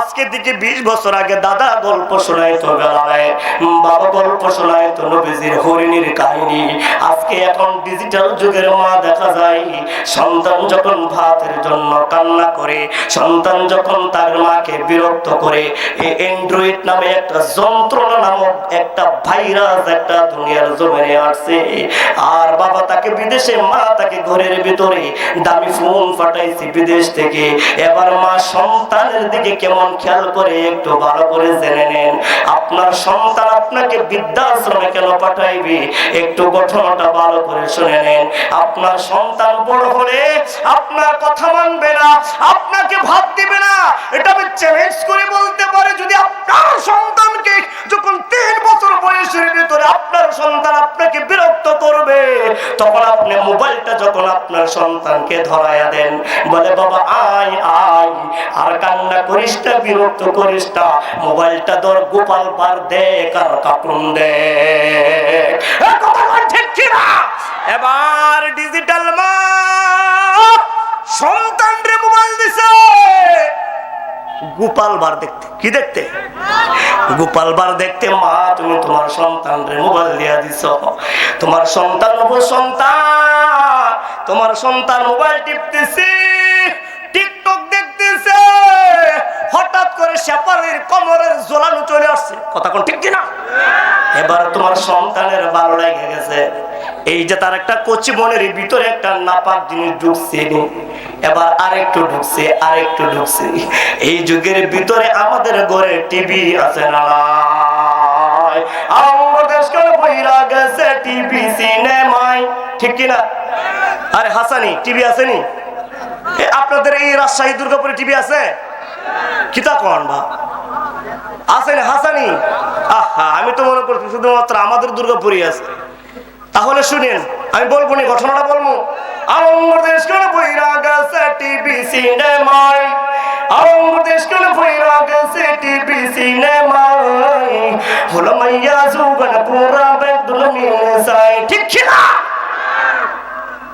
আজকে থেকে 20 বছর আগে দাদা গল্প শোনাইতো বেলায়, বাবা গল্প শোনাইতো নবীজির হরিণীর কাহিনী। আজকে এখন ডিজিটাল যুগের মা দেখা যায় সন্তান যখন ভাতের জন্য কান্না করে, সন্তান যখন তার মাকে বিরক্ত করে, এই অ্যান্ড্রয়েড নামে একটা যন্ত্রণা নামক একটা ভাইরাস একটা দুনিয়ার জমিনে আসছে। আর বাবা তাকে বিদেশে, মা তাকে ঘরের ভিতরে দামি ফোন পাঠাইছে বিদেশ থেকে। এবার মা সন্তানের দিকে কেমন খেয়াল করে একটু ভালো করে জেনে নেন। আপনার সন্তান আপনাকে বৃদ্ধাশ্রমে কেন পাঠাইবে, একটু ঘটনাটা ভালো করে শুনে নেন। আপনার সন্তান বড় হলে আপনার কথা মানবে না, আপনাকে ভাত দিবে না। এটা আমি চ্যালেঞ্জ করে বলতে পারি, যদি আপনার সন্তানকে যখন 3 বছর বয়সের ভিতরে আপনার সন্তান আপনাকে বিরক্ত করবে, তখন আপনি মোবাইলটা যখন আপনার সন্তানকে ধরায়া দেন, বলে বাবা আয় আয়, আর কান্না করিস না, বিরক্ত করিস না, মোবাইলটা ধর, গোপাল বার দেখ আর কার্টুন দেখ। ঠিক কিনা? এবার ডিজিটাল মা সন্তানরে মোবাইল দিছে গোপাল বার দেখতে। কি দেখতে? গোপাল বার দেখতে। মা তুমি তোমার সন্তানরে মোবাইল দিয়া দিছ। তোমার সন্তান তোমার সন্তান মোবাইল টিপতেছে, টিকটক দেখতেছে, হঠাৎ করে শেপালির কোমরের ঝোলানো চলে আসছে। কথা কোন ঠিক কিনা? এবার তোমার সন্তানের ভালো লেগে গেছে, এই যে তার একটা কচি মনের ভিতরে একটা নাপাক জিনিস ঢুকছে, এবার আরেকটু ঢুকছে, আরেকটু ঢুকছে। এই যুগের ভিতরে আমাদের ঘরে টিভি আছে না? আমাদের বইরা গেছে টিভি সিনেমায়, ঠিক কিনা? আরে হাসানি টিভি আসেনি? আপনাদের এই রাজশাহী দুর্গাপুরে টিভি আছে? কিতা কোন বা আছে না হাসানি? আহা, আমি তো মনে করছি শুধুমাত্র আমাদের দুর্গাপুরই আছে। তাহলে শুনেন, আমি বলবো না, ঘটনাটা বলবো। আমাদের কোন বইরা গেছে টিভি সিনেমায়, আমাদের কোন বইরা গেছে টিভি সিনেমায়, হলো মাইয়া যুগন পুরা বেদুল মিলে যায়, ঠিক কিনা?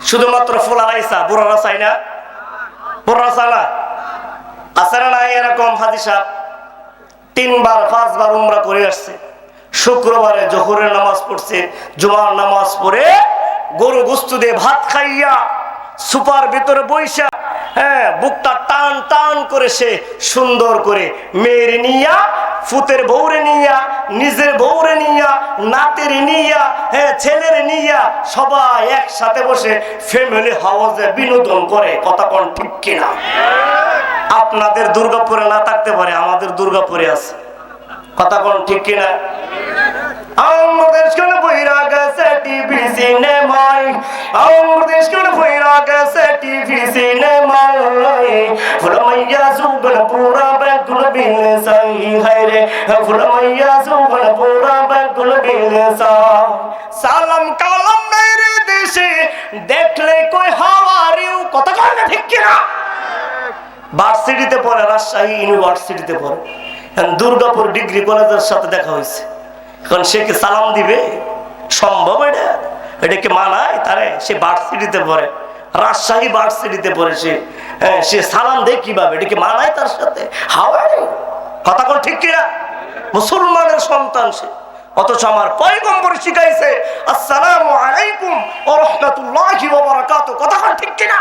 শুধুমাত্র ফুলারাইসা, বুড়ারা চাই না? বুড়ারা চায় না? আছে না নাই এরকম হাজি সাহেব 3 বার 5 বার উমরা করে আসছে, শুক্রবারে জোহরের নামাজ পড়ছে, জুমার নামাজ পড়ে গরু গোস্ত দিয়ে ভাত খাইয়া সুপার ভিতরে বইসা, হ্যাঁ, বুকটা টান টান করে সে সুন্দর করে মেয়ের নিয়া, ফুতের বউরে নিয়া, নিজের বউরে নিয়া, নাতের নিয়া, হ্যাঁ, ছেলের নিয়া, সবাই একসাথে বসে ফ্যামিলি হাউসে বিনোদন করে। কথা কোন ঠিক কিনা? আপনাদের দুর্গাপুরে না থাকতে পারে, আমাদের দুর্গাপুরে আছে। কথা কোন ঠিক কিনা? আমাদের কোন বইরা গেছে টিভি সিনেমায়, আমাদের কোন বইরা গেছে টিভি সিনেমায়, ফুলমাইয়া যুগন পুরা বেগুল বিলে সাই, হায় রে ফুলমাইয়া যুগন পুরা বেগুল বিলে সাই। সালাম কালাম নাই রে দেশে, দেখলে কই হাউ আর ইউ। কথা কয় না ঠিক কিনা? ভার্সিটিতে পড়ে, রাজশাহী ইউনিভার্সিটিতে পড়ে, দুর্গাপুর ডিগ্রি কলেজের সাথে দেখা হয়েছে। এখন সে কি সালাম দিবে? সম্ভব? এটা কি মানায় তারে? সে ভার্সিটিতে পড়ে, রাজশাহী ভার্সিটিতে পড়ে, সে সালাম দেয় কিভাবে? এটা কি মানায় তার সাথে? হাওয়ারে কথা কোন ঠিক কিনা? মুসলমানের সন্তান সে, অথচ আমার পয়গম্বর শিখাইছে আসসালামু আলাইকুম ওয়া রাহমাতুল্লাহি ওয়া বারাকাতুহু। কথা কোন ঠিক কিনা?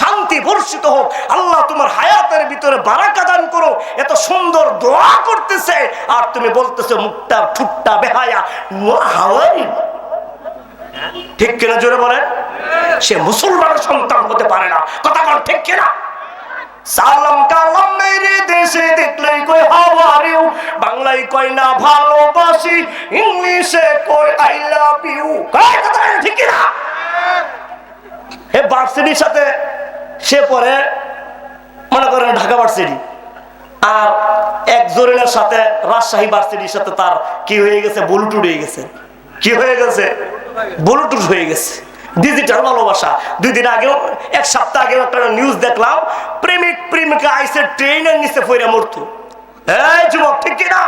শান্তি বর্ষিত হোক, আল্লাহ তোমার হায়াতের ভিতরে বারাকা দান করো, এত সুন্দর দোয়া করতেছে, আর তুমি বলতেছো মুখটা ঠুট্টা বেহায়া হাওয়ারি। ঠিক কিনা জোরে বলেন? সে মুসলমানের সন্তান হতে পারে না। কথা বল ঠিক কিনা? সালাম কালাম মেরে দেশে দেখলেই কই হাউ আর ইউ, বাংলায় কই না ভালোবাসি, ইংলিশে কই আই লাভ ইউ। কথা ঠিক কিনা? ভার্সিটির সাথে সে পরে মনে করেন ঢাকা ভার্সিটি, আর এক জরিনের সাথে রাজশাহী ভার্সিটির সাথে তার কি হয়ে গেছে? ব্লুটুথ হয়ে গেছে। কি হয়ে গেছে? ব্লুটুথ হয়ে গেছে। ডিজিটাল ভালোবাসা। 2 দিন আগেও, 1 সপ্তাহ আগেও একটা নিউজ দেখলাম, প্রেমিক প্রেমিকা আইসে ট্রেনের নিচে পড়ে মরতো। এই যুবক ঠিক কিনা?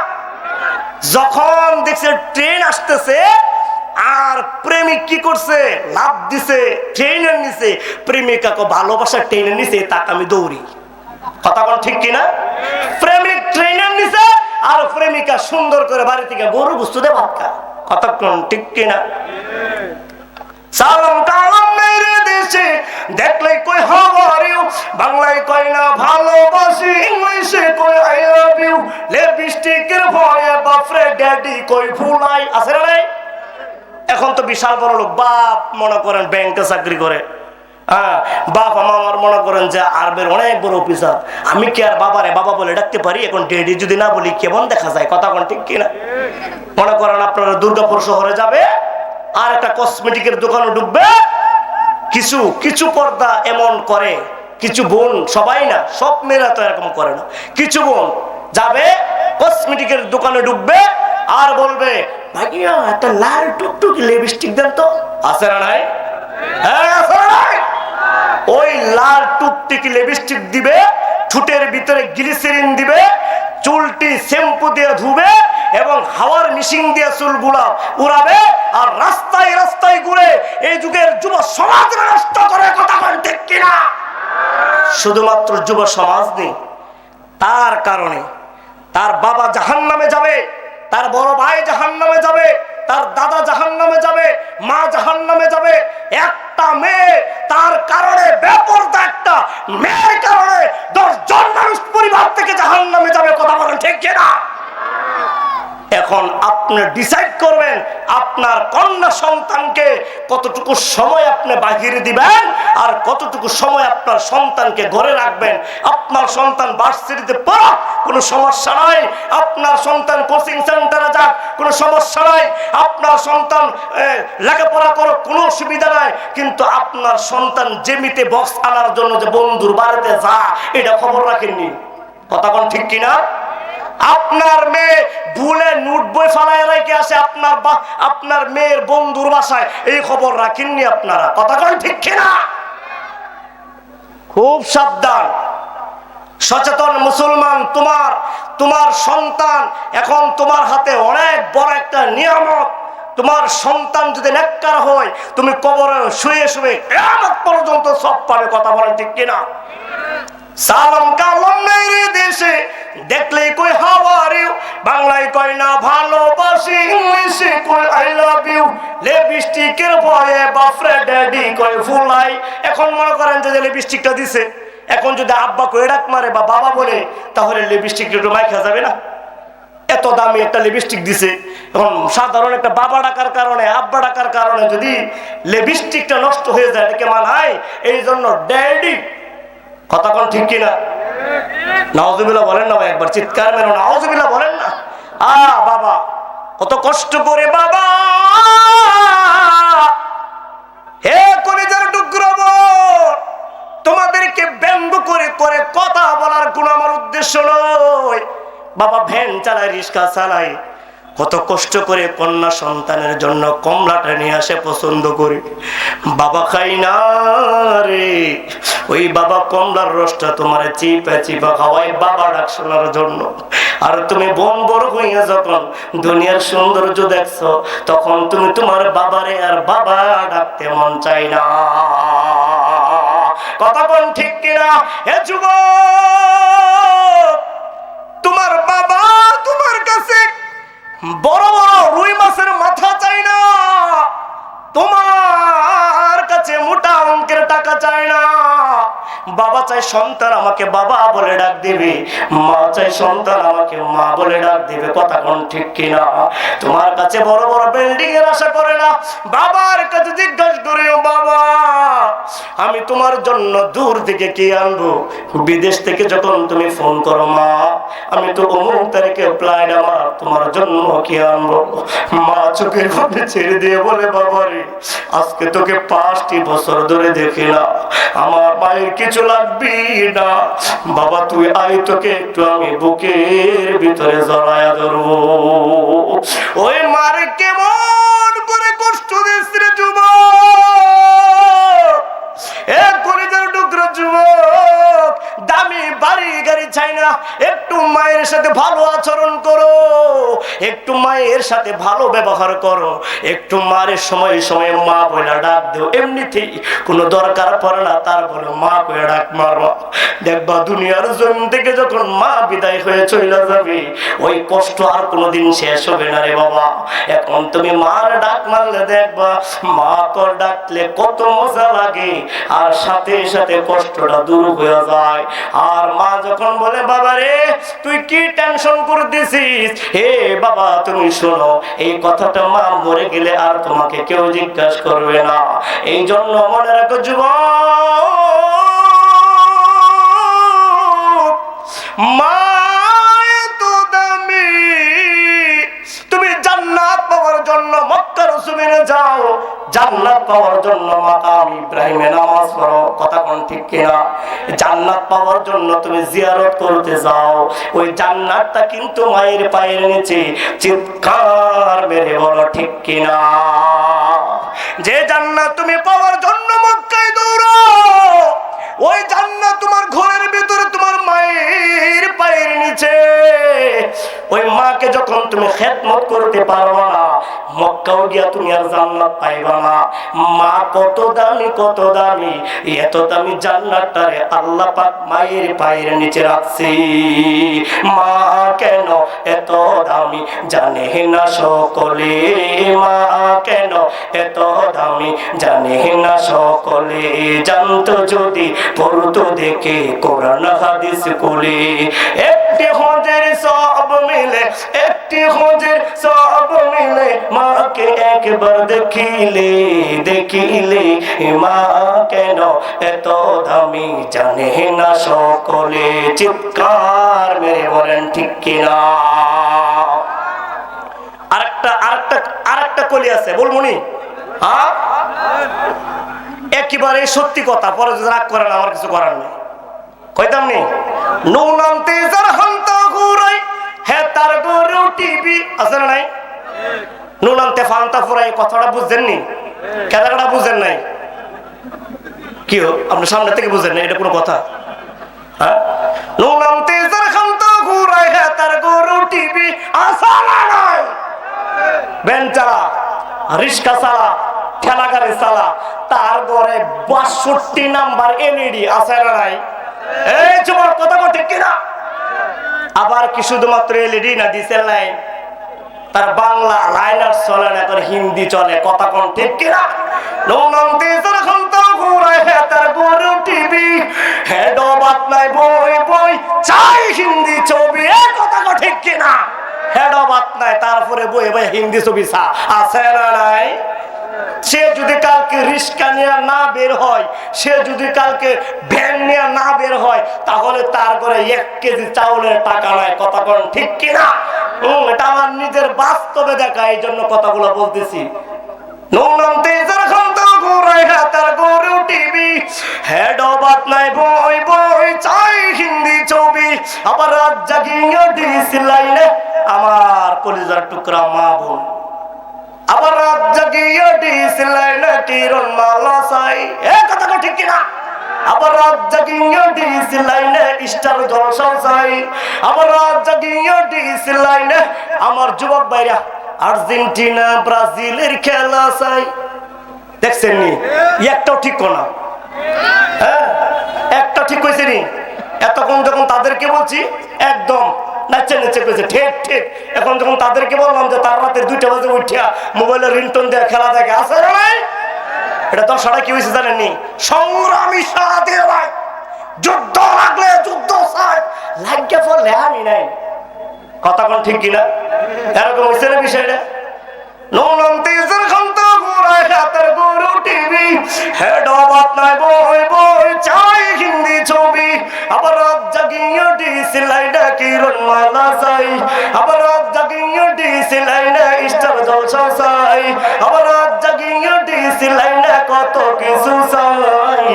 যখন দেখছে ট্রেন আসতেছে, আর প্রেমিক কি করছে? লাফ দিছে ট্রেনের নিচে। প্রেমিকাকে ভালোবাসা ট্রেনের নিচে, তাকে আমি দৌড়ি। কথা কোন ঠিক কিনা? প্রেমিক ট্রেনার নিছে আর প্রেমিকা সুন্দর করে বাড়ি থেকে গরু বস্তু দে ভাত খা। কতক্ষণ ঠিক কিনা? সালাম কালাম মেরে দেশে দেখলে কই হাউ আর ইউ, বাংলায় কই না ভালোবাসি, ইংলিশে কই আই লাভ ইউ, লিপস্টিকের ভয়ে বাপরে ড্যাডি কই ভুলাই। আছে না নাই? এখন তো বিশাল বড় লোক, বাপ মনে করেন ব্যাংকে চাকরি করে, হ্যাঁ বাপ আমার মনে করেন যে আরবের অনেক বড় অফিসার। আমি কি আর বাবারে বাবা বলে ডাকতে পারি? এখন ড্যাডি যদি না বলি কেমন দেখা যায়? কথা কোন ঠিক কিনা? মনে করেন আপনারা দুর্গাপুর শহরে যাবে আর একটা কসমেটিকের দোকানে ঢুকবে, কিছু কিছু পর্দা এমন করে, কিছু বোন, সবাই না, সব মেয়েরা তো এরকম করে না, কিছু বোন যাবে কসমেটিকের দোকানে ঢুকবে আর বলবে ভাইয়া একটা লাল টুকটুকি লিপস্টিক দেন তো। আছে না নাই? হ্যাঁ আছে না নাই? ওই লাল টুকটুকি লিপস্টিক দিবে, ঠোঁটের ভিতরে গ্লিসারিন দিবে, চুলটি শ্যাম্পু দিয়ে ধুবে এবং হাওয়ার মিশিং দিয়ে চুলগুলা উড়াবে আর রাস্তায় রাস্তায় ঘুরে এই যুগের যুব সমাজ নষ্ট করে। কথা বলেন ঠিক কিনা? শুধুমাত্র যুব সমাজ নেই, তার কারণে তার বাবা জাহান্নামে যাবে, তার বড় ভাই জাহান্নামে যাবে, তার দাদা জাহান্নামে যাবে, মা জাহান্নামে যাবে। একটা মেয়ে তার কারণে, বেপরদা একটা মেয়ের কারণে 10 জন মানুষ পরিবার থেকে জাহান্নামে যাবে। কথা বলেন ঠিক কিনা? এখন আপনি ডিসাইড করবেন আপনার কন্যা সন্তানকে কতটুকু সময় আপনি বাহিরে দিবেন আর কতটুকু সময় আপনার সন্তানকে ঘরে রাখবেন। আপনার সন্তান ভার্সিটিতে পড়া কোনো সমস্যা নাই, আপনার সন্তান কোচিং সেন্টারে যাক কোনো সমস্যা নাই, আপনার সন্তান লেখাপড়া করো কোনো অসুবিধা নাই, কিন্তু আপনার সন্তান জেমিতে বক্স আনার জন্য যে বন্ধুর বাড়িতে যা, এটা খবর রাখেননি। কথা কোন ঠিক কিনা? আপনার মেয়ে ভুলে নোট বই ফালায় রেখে আসে আপনার মেয়ের বন্ধুর বাসায়, এই খবর রাখেননি আপনারা। কথা কোন ঠিক কিনা? খুব সাবধান, সচেতন মুসলমান। তোমার সন্তান এখন তোমার হাতে অনেক বড় একটা নিয়ামত। তোমার সন্তান যদি নেককার হয়, তুমি কবরে শুয়ে শুয়ে কিয়ামত পর্যন্ত সব পাবে। কথা বলেন ঠিক কিনা? সালাম কালাম মেরে দেশে দেখলে কই হাউ আর ইউ, বাংলায় কই না ভালোবাসি, ইংলিশে কই আই লাভ ইউ, লিপস্টিকের ভয়ে বাপরে ড্যাডি কই ভুলাই। এখন মনে করেন যে লিপস্টিকটা দিছে, এখন যদি আব্বা কই ডাক মারে বা বাবা বলে, তাহলে লিপস্টিকটা একটু মাইখা যাবে না? এত দামি একটা লিপস্টিক দিছে, এখন সাধারণ একটা বাবা ডাকার কারণে, আব্বা ডাকার কারণে যদি লিপস্টিকটা নষ্ট হয়ে যায়, এটাকে মানায়? এই জন্য ড্যাডি। কথা কোন ঠিক কিনা? নাউজুবিল্লাহ বলেন না ভাই, একবার চিৎকার মেরো নাউজুবিল্লাহ বলেন না। বাবা কত কষ্ট করে, বাবা হে কলিজার টুকরো, তোমাদেরকে ব্যঙ্গ করে করে কথা বলার কোন আমার উদ্দেশ্য নয়। বাবা ভ্যান চালায়, রিক্সা চালায়, কত কষ্ট করে কন্যা সন্তানের জন্য কমলাটা নিয়ে আসে পছন্দ করে, বাবা খাই না রে। ওই বাবা কমলার রসটা তোমার চিপা চিপা খাওয়াই বাবা ডাক শোনার জন্য। আর তুমি বোন বড় হইয়া যখন দুনিয়ার সৌন্দর্য দেখছো, তখন তুমি তোমার বাবারে আর বাবা ডাকতে মন চাই না। কথা কোন ঠিক কিনা? হে যুবক, তোমার বাবা তোমার কাছে বড় বড় রুই মাছের মাথা চাই না, তোমার কাছে মোটা অঙ্কের টাকা চাই না। বাবা চাই সন্তান আমাকে বাবা বলে ডাক দিবে, মা চাই সন্তান আমাকে মা বলে ডাক দিবে। কথা কোন ঠিক কিনা? তোমার কাছে বড় বড় বিল্ডিং এর আশা করে না, বাবার কাছে জিজ্ঞাসা করিও, বাবা আমি তোমার জন্য দূর থেকে কি আনবো? বিদেশ থেকে যখন তুমি ফোন করো, মা আমি তো অমুক তারিখে ফ্লাইট, আমার তোমার জন্য কি আনবো? মা চোখের মধ্যে ছেড়ে দিয়ে বলে, বাবা রে আজকে তোকে 5টি বছর ধরে দেখি না, আমার মায়ের কিছু লাগবে না, বাবা তুই আয়, তোকে একটু আমি বুকের ভিতরে জড়ায়া ধরবো। ওই মারে কেমন করে কষ্ট দিস রে যুবক, এ কলিজার টুকরো যুবক, দামি বাড়ি গাড়ি চাই না, একটু মায়ের সাথে ভালো আচরণ করো। একটু মায়ের সাথে ভালো ব্যবহার করো, একটু মায়ের সময় সময় মা বলে ডাক দিও, এমনিতেই কোনো দরকার পড়ে না, তারপরে মা কয়ে ডাক মারো। দেখবা দুনিয়ার জমিন থেকে যখন মা বিদায় হয়ে চলে যাবে, ওই কষ্ট আর কোনোদিন শেষ হবে না রে বাবা। এখন তুমি মার ডাক মারলে দেখবা মা তোর ডাকলে কত মজা লাগে, আর সাথে সাথে কষ্টটা দূর হয়ে যায়। আর মা যখন বলে বাবা রে তুই কি টেনশন করে দিছিস, হে বাবা তুমি শোনো, এই কথাটা মা মরে গেলে আর তোমাকে কেউ জিজ্ঞাসা করবে না। এই জন্য মনে রাখো যুবক, মা তো দামি। তুমি জান্নাত পাওয়ার জন্য মক্কার জমিনে যাও, জান্নাত পাওয়ার জন্য মাকাম ইব্রাহিমে নামাজ পড়ো, কথা কোন ঠিক কিনা? জান্নাত পাওয়ার জন্য তুমি জিয়ারত করতে যাও, ওই জান্নাতটা কিন্তু মায়ের পায়ের নিচে। চিৎকার মেরে বলো ঠিক কিনা? যে জান্নাত তুমি পাওয়ার জন্য মক্কায় দৌড়াও, ওই জান্নাত তোমার ঘরের ভিতরে, তোমার মায়ের পায়ের নিচে। ওই মাকে যখন তুমি খেদমত করতে পারবা না, মক্কাও গিয়া তুমি আর জান্নাত পাইবা না। মা কত দামি, কত দামি, এত দামি জান্নাতটারে আল্লাহ পাক মায়ের পায়ের নিচে রাখছে। মা কেন এত দামি জানে না সকলে, মা কেন এত দামি জানে না সকলে। জানতো যদি পড়তো দেখে কোরআন হাদিস কুলে। একটি হজের সব মিলে, একটি হজের সব মিলে, মাকে একবার দেখিলে, দেখিলে মা কেন এত দামি জানে না সকলে। চিৎকার মেরে বলেন ঠিক কিনা? আরেকটা কলি আছে, বলবো নি? হ্যাঁ, একেবারে সত্যি কথা, পরে যদি রাগ করেন আমার কিছু করার নেই, কইতাম নি। নুনাম তেজার হান্তা ঘুরাই হে তার গরু টিভি আছে না নাই? নুনাম তে ফান্তা ফুরাই, কথাটা বুঝছেন নি? কেদাটা বুঝেন নাই? কি আপনি সামনে থেকে বুঝেন না, এটা কোনো কথা? হ্যাঁ, নুনাম তেজার হান্তা ঘুরাই হে তার গরু টিভি আসা না নাই? ভ্যান চালা, রিক্সা চালা, ঠেলা গাড়ি চালা, তার ঘরে ৬২ নাম্বার এলইডি আছে না নাই? এই তোমার কথা ঠিক কিনা? আবার কি শুধুমাত্র এলইডি না, ডিসেল লাইন, তার বাংলা লাইন আর চলে না, তার হিন্দি চলে, কথা কোন ঠিক কিনা? নোনাম তেজার খান্তা ঘুরাই হে তার গরু টিভি, হেড বাত নাই বই বই চাই হিন্দি ছবি, এই কথা কোন ঠিক কিনা? হেড বাত নাই, তারপরে বই বই হিন্দি ছবি চা আছে না নাই? সে যদি কালকে রিক্সা নিয়ে না বের হয়, সে যদি কালকে ভ্যান নিয়ে না বের হয়, তাহলে তার ঘরে ১ কেজি চাউলের টাকা নাই, কথা কোন ঠিক কিনা? এটা আমার নিজের বাস্তবে দেখা, এই জন্য কথাগুলো বলতেছি। নুনাম তেজার খান্তা ঘুরাই হে তার গরু টিভি, হেড বাত নাই বই বই চাই হিন্দি ছবি। আবার রাত জাগিয়ে ডিসি লাইনে আমার কলিজার টুকরা মা বোন, আবার রাত জাগিয়ে ডিসি লাইনে কিরণ মালা চাই, এ কথা ঠিক কিনা? আবার রাত জাগিয়ে ডিসি লাইনে স্টার জলসা চাই, আবার রাত জাগিয়ে ডিসি লাইনে আমার যুবক ভাইরা আর্জেন্টিনা ব্রাজিলের খেলা চাই। দেখছেন নি? একটাও ঠিক না, হ্যাঁ একটা ঠিক কইছে নি? এতক্ষণ যখন তাদেরকে বলছি একদম নাচে নাচে কইছে ঠিক ঠিক, এখন যখন তাদেরকে বললাম যে তার রাতের 2টা বাজে উঠিয়া মোবাইলের রিংটোন দিয়ে খেলা দেখে, আছে না নাই? এটা দশাটা কি হয়েছে জানেননি? সংগ্রামী সাথে ভাই, যুদ্ধ লাগলে যুদ্ধ চাই, লাগিয়ে পড়লে আমি নাই, কথা কোন ঠিক কিনা? এরকম হয়েছে না বিষয়টা? নুনাম তেজার খান্তা ঘুরাই হাতের গরু টিভি, হেড বাত নাই বই বই চাই হিন্দি ছবি। আবার রাত জাগিয়ে ডিসি লাইনে কিরণ মালা চাই, আবার রাত জাগিয়ে ডিসি লাইনে স্টার জলসা চাই, আবার রাত জাগিয়ে ডিসি লাইনে কত কিছু চাই।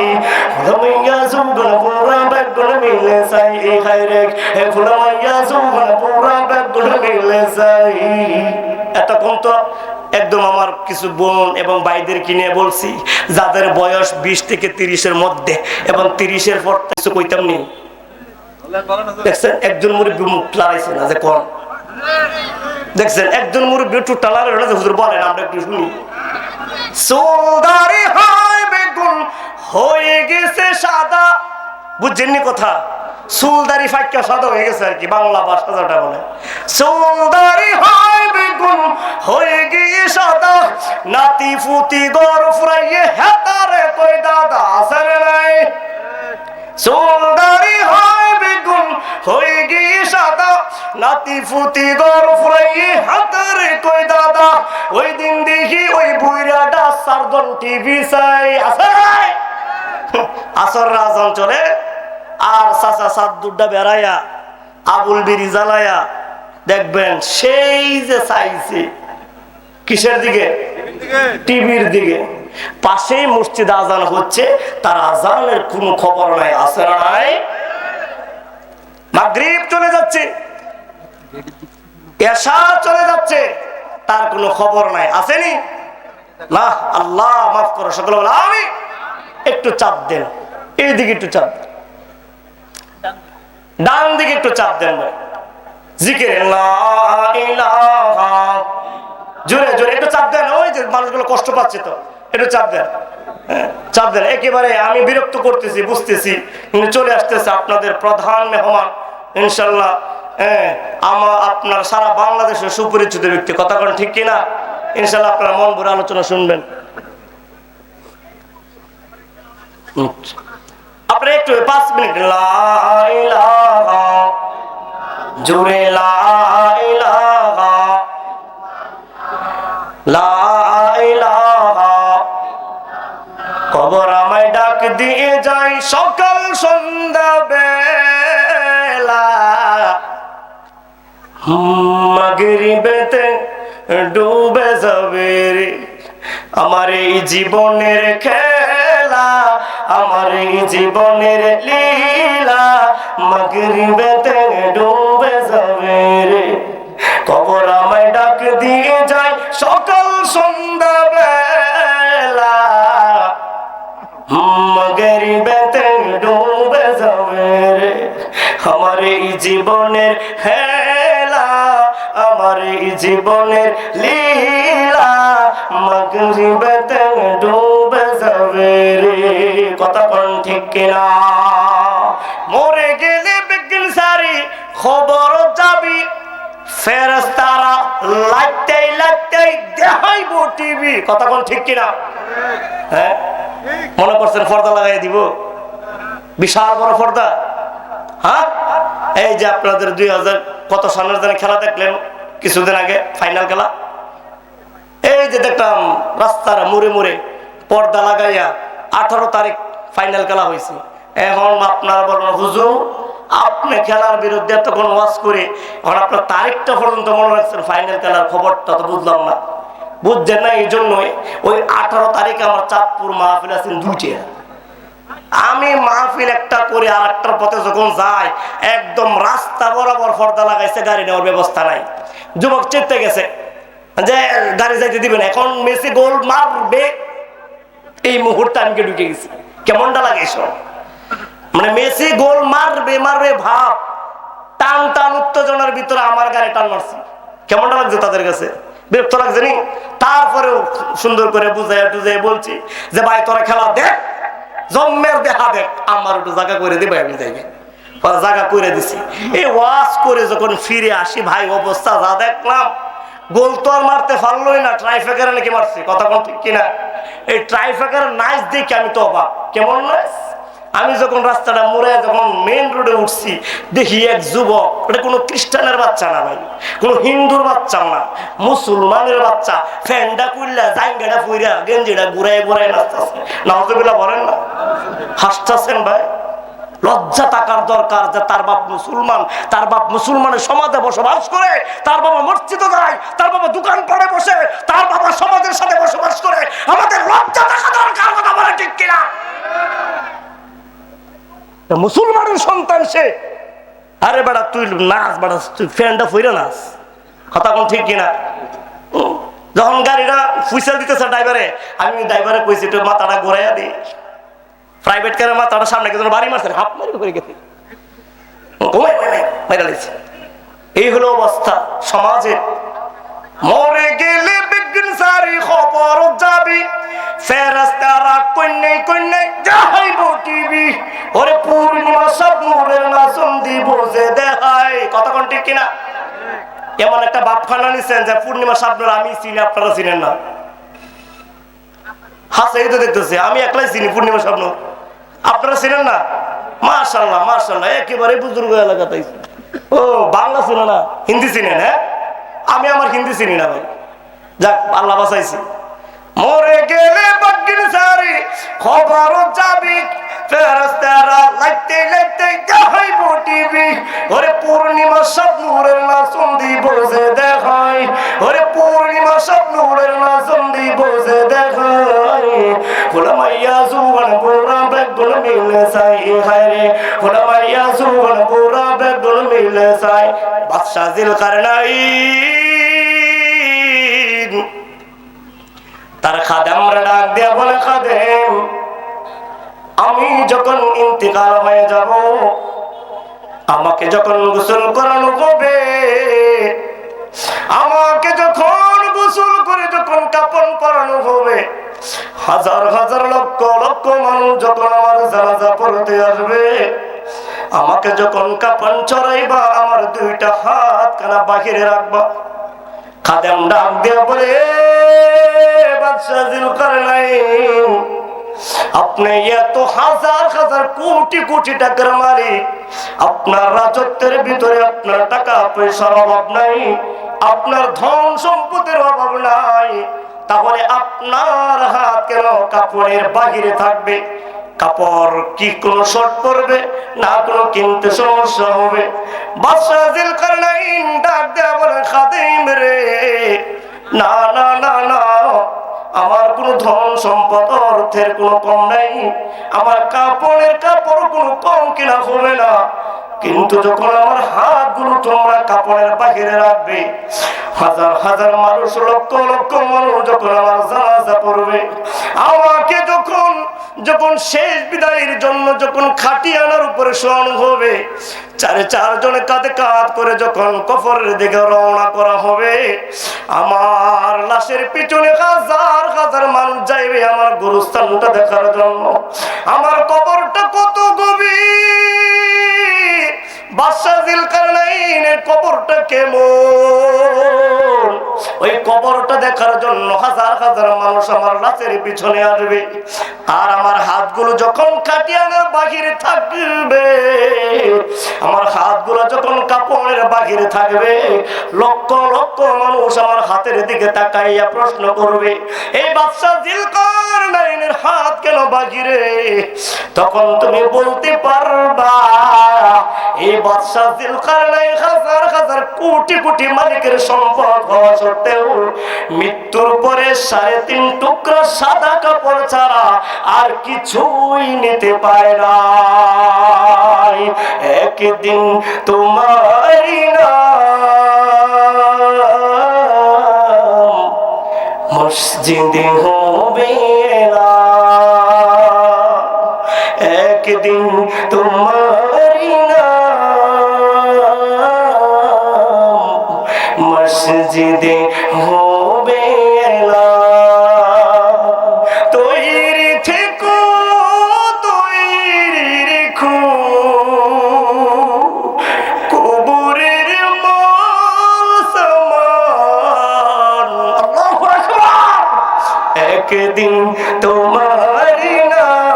ফুলমাইয়া সুগন পুরা বেগুন মিলে চাই, হায় রে হে ফুলমাইয়া সুগন পুরা বেগুন মিলে চাই। এতক্ষণ তো একদম আমার কিছু বোন এবং ভাইদেরকে নিয়ে বলছি যাদের বয়স 20 থেকে 30-এর মধ্যে এবং 30-এর পর কিছু কইতাম নি। দেখছেন একজন মুরব্বী মুখ লাগাইছে না যে কোন দেখছেন একজন মুরব্বী একটু টালার হুজুর বলেন আমরা একটু শুনি। চুলদারি হয় বেগুন হয়ে গেছে সাদা, বুঝছেননি কথা? চুলদারি ফাঁকা সাদা হয়ে গেছে আর কি, বাংলা ভাষাটা বলে। চুলদারি হয় বেগুন হয়ে গিয়ে সাদা, নাতি ফুতি গড় ফুরাইয়ে হেতারে কই দাদা আছে নাই। চুলদারি হয় বেগুন হয়ে গিয়ে সাদা, নাতি ফুতি গড় ফুরাইয়ে হাতারে কই দাদা। ওই দিন দেখি ওই বুইরাটা সারদন টিভি চাই আছে নাই। আসর রাজন চলে আর চাচা সাদুরটা বেড়াইয়া আবুল বিড়ি জ্বালাইয়া দেখবেন সেই যে চাইছে কিসের দিকে? টিভির দিকে। পাশেই মসজিদ আজান হচ্ছে, তার আজানের কোনো খবর নাই, আছে না নাই? মাগরিব চলে যাচ্ছে, এশা চলে যাচ্ছে, তার কোনো খবর নাই, আসেনি না? আল্লাহ মাফ করো, সকলে বলে আমি। একটু চাপ দেন, এইদিকে একটু চাপ দেন, ডান দিকে একটু চাপ দেন ভাই। জিকির লা ইলাহা, জোরে জোরে একটু চাপ দেন, ওই যে মানুষগুলো কষ্ট পাচ্ছে তো, একটু চাপ দেন, চাপ দেন। একেবারে আমি বিরক্ত করতেছি বুঝতেছি, কিন্তু চলে আসতেছে আপনাদের প্রধান মেহমান ইনশাল্লাহ, আপনার সারা বাংলাদেশের সুপরিচিত ব্যক্তি, কথা কোন ঠিক কিনা? ইনশাল্লাহ আপনারা মন ভরে আলোচনা শুনবেন। আপনারা একটু 5 মিনিট লা ইলাহা, জোরে লা ইলাহা, লা ইলাহা। কবর আমায় ডাক দিয়ে যাই সকাল সন্ধ্যা বেলা, মাগরিবেতে ডুবে যাবে রে আমার এই জীবনের খেলা, আমার এই জীবনের লীলা, মাগরিবেতে ডুবে যাবে রে। কবর আমায় ডাক দিয়ে যায় সকাল সন্ধ্যা বেলা, মাগরিবেতে ডুবে যাবে রে আমার এই জীবনের হেলা, আমার এই জীবনের লীলা, মাগরিবেতে ডুবে যাবে রে। কথা কোন ঠিক কিনা? মরে গেলে বিজ্ঞান সারি খবর যাবি, ফেরেশতারা লাগতেই লাগতেই দেখাইব টিভি, কথা কোন ঠিক কিনা? হ্যাঁ, মনে করছেন পর্দা লাগাই দিব, বিশাল বড় পর্দা। হ্যাঁ, এই যে আপনাদের 2000 কত সালের জানি খেলা দেখলেন কিছুদিন আগে, ফাইনাল খেলা, এই যে দেখলাম রাস্তার মুড়ে মুড়ে পর্দা লাগাইয়া 18 তারিখ ফাইনাল খেলা হয়েছে। এখন আপনারা বলুন হুজুর আপনি খেলার বিরুদ্ধে এতক্ষণ ওয়াজ করে এখন আপনার তারিখটা পর্যন্ত মনে রাখছেন, ফাইনাল খেলার খবরটা তো বুঝলাম না। বুঝছেন না? এই জন্যই ওই 18 তারিখে আমার চাঁদপুর মাহফিল আছেন 2টা। আমি মাহফিল একটা করে আর একটার পথে যখন যাই, একদম রাস্তা বরাবর পর্দা লাগাইছে, গাড়ি নেওয়ার ব্যবস্থা নাই। যুবক চেতে গেছে যে গাড়ি যাইতে দিবেন, এখন মেসি গোল মারবে, এই মুহূর্তে আমি ঢুকে গেছি। কেমনটা লাগে সব, মানে মেসি গোল মারবে মারবে ভাব, টান টান উত্তেজনার ভিতরে আমার গাড়ি টান মারছি। কেমনটা লাগছে তাদের কাছে? বিরক্ত লাগছে নি? তারপরেও সুন্দর করে বুঝাই টুজাই বলছি যে ভাই তোরা খেলা দেখ, জম্মের দেখা দেখ, আমার একটু জায়গা করে দিবে, আমি যাই জায়গা করে দিছি। এই ওয়াজ করে যখন ফিরে আসি ভাই, অবস্থা যা দেখলাম, গোল তো আর মারতে পারলোই না, ট্রাইফেকারে নাকি মারছি, কথা কোন ঠিক কিনা? এই ট্রাইফেকারের নাইস দেখে আমি তো অবাক, কেমন নাইস। আমি যখন রাস্তাটা মোড়ে যখন মেন রোডে উঠছি, দেখি এক যুবক, এটা কোনো খ্রিস্টানের বাচ্চা না ভাই, কোনো হিন্দুর বাচ্চা না, মুসলমানের বাচ্চা, ফ্যানটা কুইলা জাঙ্গাটা ফুইরা গেঞ্জিটা ঘুরাই ঘুরাই নাচতেছে। নাউজুবিল্লাহ বলেন না, হাসতেছেন ভাই। লজ্জা থাকার দরকার যে তার বাপ মুসলমান, তার বাপ মুসলমানের সমাজে বসবাস করে, তার বাবা মসজিদে যায়, তার বাবা দোকান পড়ে বসে, তার বাবা সমাজের সাথে বসবাস করে। আমাদের লজ্জা থাকা দরকার, কথা বলে ঠিক কিনা? মুসলমানের সন্তান সে, আরে বেটা তুই নাচ, বেটা তুই ফ্যানটা ফুইরে নাচ, কথা কোন ঠিক কিনা? যখন গাড়িটা ফুইসা দিতেছে ড্রাইভারে, আমি ড্রাইভারে কইছি একটু মাথাটা ঘুরাইয়া দিই। প্রাইভেট কারের মাথাটা সামনে গেছে, বাড়ি মারছে, হাফ মারি করে গেছে, এই হলো অবস্থা সমাজের। মরে গেলে বিজ্ঞান সারি খবর যাবি ফেরেশতারা কইনে কইনে যাইব টিভি ওরে পূর্ণিমা সব নূরের নাচন দিব যে দেখায় কথা কোন ঠিক কিনা এমন একটা বাপখানা নিছেন যে পূর্ণিমা সাবনুর আমি চিনি আপনারা চিনেন না হাসে এই তো দেখতেছে আমি একলাই চিনি পূর্ণিমা সাবনুর আপনারা চিনেন না মাশাআল্লাহ মাশাআল্লাহ একেবারে বুজুর্গ এলাকাতে ও বাংলা চিনে না হিন্দি চিনেন হ্যাঁ আমি আমার হিন্দি চিনি না ভাই যাক আল্লাহ বাঁচাইছি মরে গেলে বাগিন সারি খবর যাবি ফেরেশতারা লাইতে লাইতে যাইব টিভি ওরে পূর্ণিমা সব নূরের নাচন দিব যে দেখাই ওরে পূর্ণিমা সব নূরের নাচন দিব যে দেখাই ফুলমাইয়া জুবান পুরা বেগুন মিলে সাই হায়রে ফুলমাইয়া জুবান পুরা বেগুন মিলে সাই বাদশা জিলকারনাইন তার খাদেমরা ডাক দিয়া বলে খাদেম আমি যখন ইন্তিকাল হয়ে যাব আমাকে যখন গোসল করানো হবে আমাকে যখন গোসল করে যখন কাফন পরানো হবে হাজার হাজার লক্ষ লক্ষ মানুষ যখন আমার জানাজা পড়তে আসবে আমাকে যখন কাফন চড়াইবা আমার দুইটা হাত কানা বাহিরে রাখবা খাদেম ডাক দিয়া বলে বাদশা জিলকারনাইন আপনি এত হাজার হাজার কোটি কোটি টাকার মালিক আপনার রাজত্বের ভিতরে আপনার টাকা পয়সার অভাব নাই আপনার ধন সম্পদের অভাব নাই তাহলে আপনার হাত কেন কাপড়ের বাহিরে থাকবে কাপড় কি কোন শর্ট পড়বে না কোনো কিনতে সমস্যা হবে বাদশা জিলকারনাইন ডাক দেয়া বলে খাদেম রে না না না না আমার কোন ধন সম্পদ অর্থের কোনো কম নাই আমার কাপড়ের কাপড় কোনো কম কিনা হবে না কিন্তু যখন আমার হাতগুলো তোমরা কাপড়ের বাহিরে রাখবে হাজার হাজার মানুষ লক্ষ লক্ষ মানুষ যখন আমার জানাজা পড়বে আমাকে যখন যখন শেষ বিদায়ের জন্য যখন খাটিয়ানার উপরে শোয়ানো হবে চারজনে কাঁধে কাঁধ করে যখন কবরের দিকে রওনা করা হবে আমার লাশের পিছনে হাজার হাজার মানুষ যাইবে আমার গোরস্থানটা দেখার জন্য আমার কবরটা কত গভীর বাদশা জিলকারনাইনের কবরটা কেমন ওই কবরটা দেখার জন্য হাজার হাজার মানুষ আমার লাশের পিছনে আসবে আর আমার হাতগুলো যখন খাটিয়ানার বাহিরে থাকবে আমার হাতগুলো যখন কাপড়ের বাহিরে থাকবে লক্ষ লক্ষ মানুষ আমার হাতের দিকে তাকাইয়া প্রশ্ন করবে এই বাদশা জিলকারনাইনের হাত কেন বাহিরে তখন তুমি বলতে পারবা এই বাদশা জিলকারনাইন হাজার হাজার কোটি কোটি মালিকের সম্পদ হওয়া সত্ত্বেও মৃত্যুর পরে 3.5 টুকরা সাদা কাপড় ছাড়া আর কিছুই নিতে পায় না একদিন তোমারই নাম মসজিদে হবে না একদিন তোমারই নাম মসজিদে হবে না তৈরি থেকো তৈরি রেখো কবরের মাল সামান আল্লাহু আকবার একদিন তোমারই নাম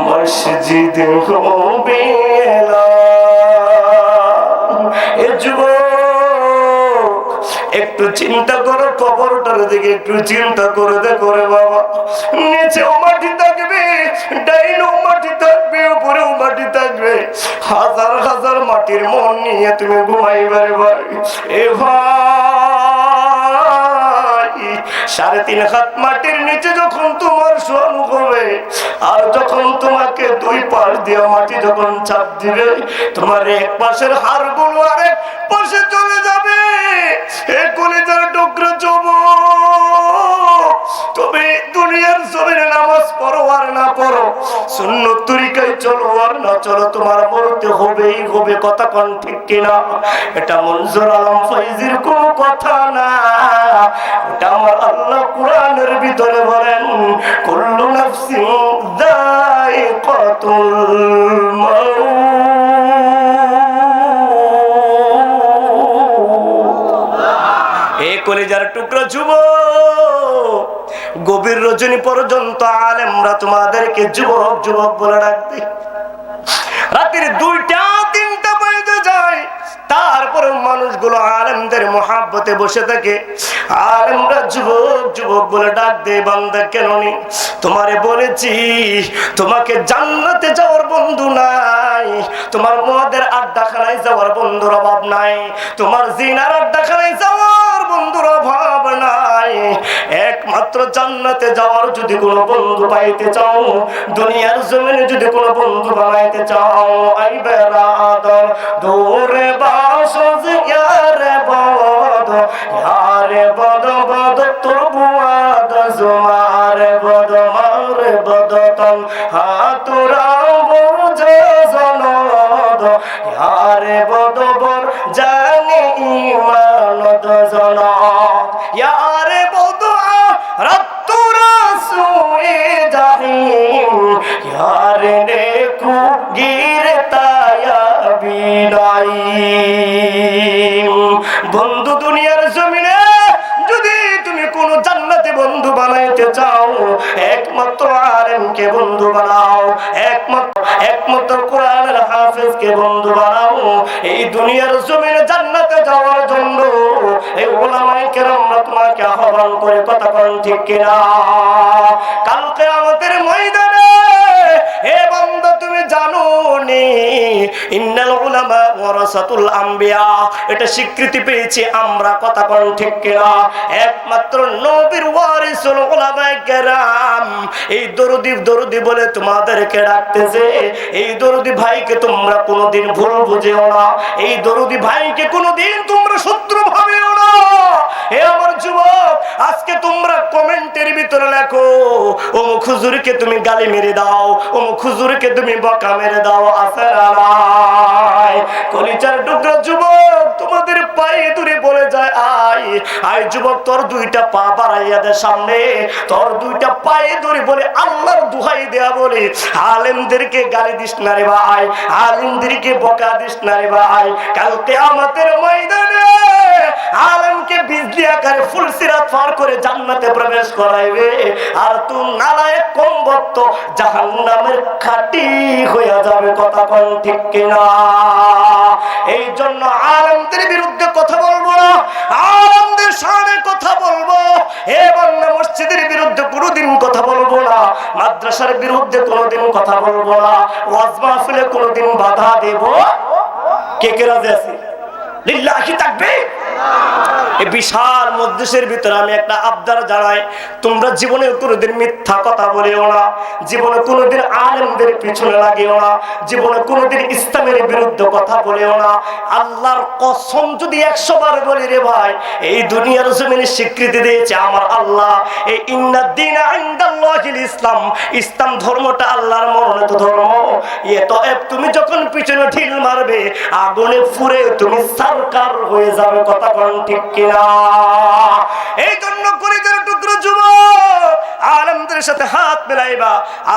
মসজিদ হবে না এ যুবক একটু চিন্তা করো কবরটার দিকে একটু চিন্তা করে দেখো রে বাবা নিচেও মাটি থাকবে ডাইনেও মাটি থাকবে উপরেও মাটি থাকবে হাজার হাজার মাটির মন নিয়ে তুমি ঘুমাইবে রে ভাই এ ভাই 3.5 হাত মাটির নিচে যখন তোমার শোয়ানো হবে আর যখন তোমাকে 2 পাশ দিয়ে মাটি যখন চাপ দিবে তোমার এক পাশের হাড়গুলো আরেক পাশে চলে যাবে এ কলিজার টুকরো যুবক তুমি দুনিয়ার জমিনে নামাজ পড়ো আর না পড়ো সুন্নত তরিকা দুনিয়ায় চলো আর না চলো তোমার মরতে হবেই হবে, কথা কোন ঠিক কিনা? এটা মনজুর আলম ফয়জির কোন কথা না, এটা আমার আল্লাহ কোরআনের ভিতরে বলেন কুল্লু নাফসিন যায়িকাতুল মাউত। এই কলিজার টুকরো যুবক, গভীর রজনী পর্যন্ত আলেমরা তোমাদেরকে যুবক যুবক বলে ডাকবে। রাতের 2টা 3টা বেজে যায়, তারপরে মানুষগুলো আলেমদের মহাব্বতে বসে থাকে। আলেমরা যুবক যুবক বলে ডাক দে, বান্দা কেন নি? তোমারে বলেছি তোমাকে জান্নাতে যাওয়ার বন্ধু নাই, তোমার মদের আড্ডাখানায় যাওয়ার বন্ধুর অভাব নাই, তোমার জিনার আড্ডাখানায় যাওয়ার বন্ধুর অভাব নাই। একমাত্র জান্নাতে যাওয়ার যদি কোনো বন্ধু পাইতে চাও, দুনিয়ার জমিনে যদি কোনো বন্ধু বানাইতে চাও, আইবে রাদর দূরে বাসজ ইয়ারে বদ, ইয়ারে বদ বদ তোর বুয়াদ জুমারে বদ মারে বদ তন হাতুরা বুঝে জনদ, ইয়ারে বদ বর জানি ইমানত জনদ, ইয়ারে বদ রাতুরা সুয়ে জাহিম, ইয়ারে দেখু গিরতায়া বিনাইম। বন্ধু দুনিয়ার জমিনে যদি তুমি কোন জান্নাতে বন্ধু বানাইতে চাও, একমাত্র আলেমকে বন্ধু বানাও, একমাত্র কোরআনের হাফেজকে বন্ধু বানাও। এই দুনিয়ার জমিনে জান্নাতে যাওয়ার জন্য এই উলামায়ে কেরামরা তোমাকে আহ্বান করে, কথা কোন ঠিক কিনা? কাল কিয়ামতের ময়দানে হে বান্দা তুমি জানো নি ইন্নাল উলামা ওয়ারাসাতুল আম্বিয়া, এটা স্বীকৃতি পেয়েছি আমরা, কথা কোন ঠিক কিনা? একমাত্র নবীর ওয়ারিসুল উলামায়ে কেরাম। এই দরদি বলে তোমাদেরকে ডাকতেছে। এই দরদি ভাইকে তোমরা কোনোদিন ভুল বুঝেও না, এই দরদি ভাইকে কোনোদিন তোমরা শত্রু ভাবেও না। হে আমার যুবক, আজকে তোমরা কমেন্টের ভিতরে লেখো অমুক হুজুরকে তুমি গালি মেরে দাও, অমুক হুজুরকে তুমি বকা মেরে দাও, আছে না নাই? কলিজার টুকরা যুবক, তোমাদের পায়ে ধরে বলে যায় আয় আয় যুবক, তোর 2টা পা বাড়াইয়া দে সামনে, তোর 2টা পায়ে ধরে বলে আল্লাহর দোহাই দেয়া বলে আলেমদেরকে গালি দিস না রে ভাই, আলেমদেরকে বকা দিস না রে ভাই। কাল কিয়ামতের ময়দানে আলেমকে বিজলি আকারে ফুলসিরাত পার করে জান্নাতে প্রবেশ করাইবে, আর তুই নালায়েক কম ভক্ত জাহান্নামের খাঁটি হইয়া যাবে, কথা কোন ঠিক কিনা? এই জন্য আলেমদের বিরুদ্ধে কথা বলবো না, আলেমদের শানে কথা বলবো। হে বাংলা মসজিদের বিরুদ্ধে কোনোদিন কথা বলবো না, মাদ্রাসার বিরুদ্ধে কোনোদিন কথা বলবো না, ওয়াজ মাহফিলে কোনোদিন বাধা দেব। কে কে রাজি আছে? লিল্লাহি তাকবীর। এই বিশাল মজলিসের ভিতরে আমি একটা আবদার জানাই, তোমরা জীবনে কোনোদিন মিথ্যা কথা বলিও না, জীবনে কোনোদিন আলেমদের পিছনে লাগিও না, জীবনে কোনোদিন ইসলামের বিরুদ্ধে কথা বলিও না। আল্লাহর কসম যদি 100 বার বলি রে ভাই, এই দুনিয়ার জমিনে স্বীকৃতি দিয়েছে আমার আল্লাহ, এই ইন্নাদ-দীনা ইনদাল্লাহিল ইসলাম, ইসলাম ধর্মটা আল্লাহর মনোনীত ধর্ম। তো তুমি যখন পিছনে ঢিল মারবে, আগুনে পুড়ে তুমি সরকার হয়ে যাবে, কথা কোন ঠিক কিনা? এই জন্য কলিজার টুকরো যুবক, আলেমদের সাথে হাত মিলাইবা,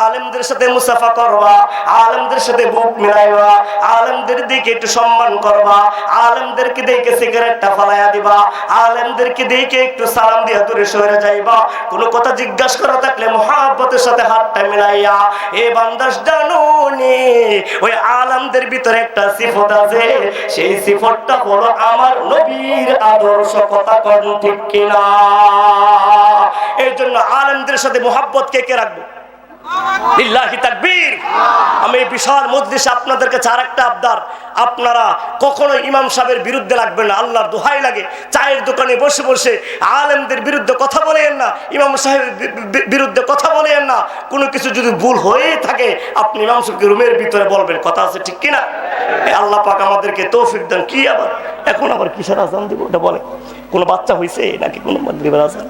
আলেমদের সাথে মুসাফা করবা, আলেমদের সাথে বুক মিলাইবা, আলেমদের দিকে একটু সম্মান করবা, আলেমদেরকে দেখে সিগারেটটা ফালাইয়া দিবা, আলেমদেরকে দেখে একটু সালাম দিয়া দূরে সরে যাইবা। কোনো কথা জিজ্ঞাসা করা থাকলে মুহাব্বতের সাথে হাতটা মিলাইয়া, এ বান্দাস জানো নি ওই আলেমদের ভিতরে একটা সিফত আছে, সেই সিফতটা হলো আমার নবীর আদর্শ, কথা কোন ঠিক কিনা? এই জন্য আলেমদের সাথে মুহাব্বত কে কে রাখবো? লিল্লাহি তাকবীর। আমি বিশাল মজলিসে আপনাদের কাছে আরেকটা আবদার, আপনারা কখনো ইমাম সাহেবের বিরুদ্ধে লাগবেন না, আল্লাহর দোহাই লাগে। চায়ের দোকানে বসে বসে আলেমদের বিরুদ্ধে কথা বলেন না, ইমাম সাহেবের বিরুদ্ধে কথা বলেন না। কোনো কিছু যদি ভুল হয়ে থাকে আপনি ইমাম সাহেবকে রুমের ভিতরে বলবেন, কথা আছে ঠিক কিনা? আল্লাহ পাক আমাদেরকে তৌফিক দেন। কি আবার এখন আবার কিসের আজান দিব ওটা বলে? কোনো বাচ্চা হয়েছে নাকি কোনো মাগরিবের আজান?